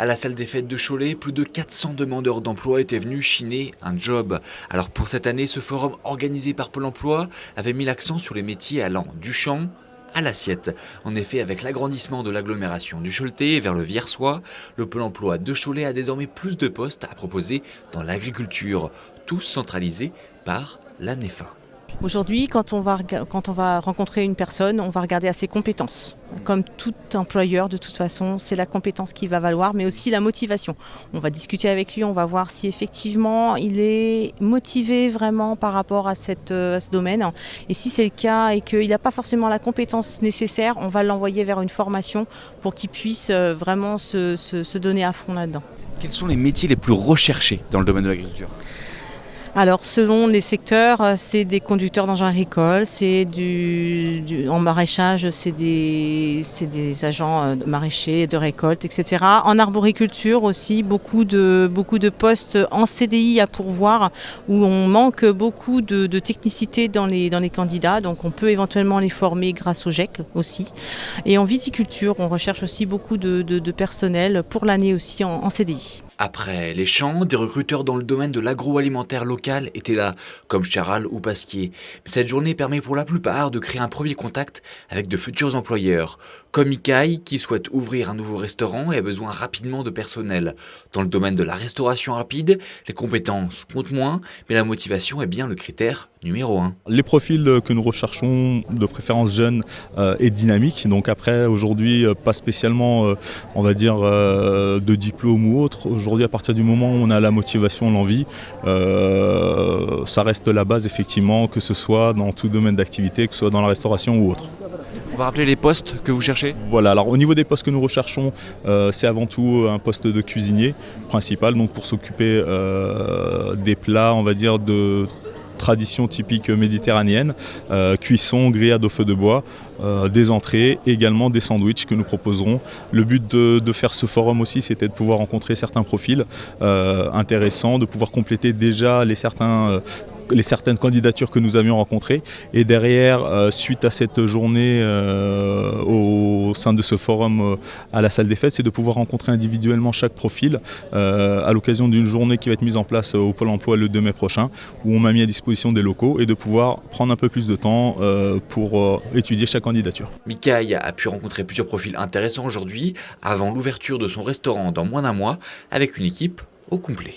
À la salle des fêtes de Cholet, plus de 400 demandeurs d'emploi étaient venus chiner un job. Alors pour cette année, ce forum organisé par Pôle emploi avait mis l'accent sur les métiers allant du champ à l'assiette. En effet, avec l'agrandissement de l'agglomération du Choletais vers le Viersois, le Pôle emploi de Cholet a désormais plus de postes à proposer dans l'agriculture, tous centralisés par la NEFA. Aujourd'hui, quand on va rencontrer une personne, on va regarder à ses compétences. Comme tout employeur, de toute façon, c'est la compétence qui va valoir, mais aussi la motivation. On va discuter avec lui, on va voir si effectivement il est motivé vraiment par rapport à ce domaine. Et si c'est le cas et qu'il n'a pas forcément la compétence nécessaire, on va l'envoyer vers une formation pour qu'il puisse vraiment se donner à fond là-dedans. Quels sont les métiers les plus recherchés dans le domaine de l'agriculture ? Alors selon les secteurs, c'est des conducteurs d'engins agricoles, c'est en maraîchage, c'est des agents maraîchers, de récolte, etc. En arboriculture aussi, beaucoup de postes en CDI à pourvoir où on manque beaucoup de technicité dans les candidats, donc on peut éventuellement les former grâce au GEC aussi. Et en viticulture, on recherche aussi beaucoup de personnel pour l'année aussi en CDI. Après les champs, des recruteurs dans le domaine de l'agroalimentaire local étaient là, comme Charal ou Pasquier. Mais cette journée permet pour la plupart de créer un premier contact avec de futurs employeurs, comme Ikaï qui souhaite ouvrir un nouveau restaurant et a besoin rapidement de personnel. Dans le domaine de la restauration rapide, les compétences comptent moins, mais la motivation est bien le critère numéro 1. Les profils que nous recherchons, de préférence jeunes et dynamiques, donc après aujourd'hui pas spécialement on va dire de diplôme ou autre. Aujourd'hui à partir du moment où on a la motivation, l'envie, ça reste la base effectivement, que ce soit dans tout domaine d'activité, que ce soit dans la restauration ou autre. On va rappeler les postes que vous cherchez ? Voilà, alors au niveau des postes que nous recherchons, c'est avant tout un poste de cuisinier principal, donc pour s'occuper des plats, on va dire, de tradition typique méditerranéenne, cuisson, grillade au feu de bois, des entrées, également des sandwichs que nous proposerons. Le but de faire ce forum aussi, c'était de pouvoir rencontrer certains profils intéressants, de pouvoir compléter déjà les certaines candidatures que nous avions rencontrées. Et derrière, suite à cette journée au sein de ce forum à la salle des fêtes, c'est de pouvoir rencontrer individuellement chaque profil à l'occasion d'une journée qui va être mise en place au Pôle emploi le 2 mai prochain, où on m'a mis à disposition des locaux et de pouvoir prendre un peu plus de temps pour étudier chaque candidature. Mikaï a pu rencontrer plusieurs profils intéressants aujourd'hui, avant l'ouverture de son restaurant dans moins d'un mois, avec une équipe au complet.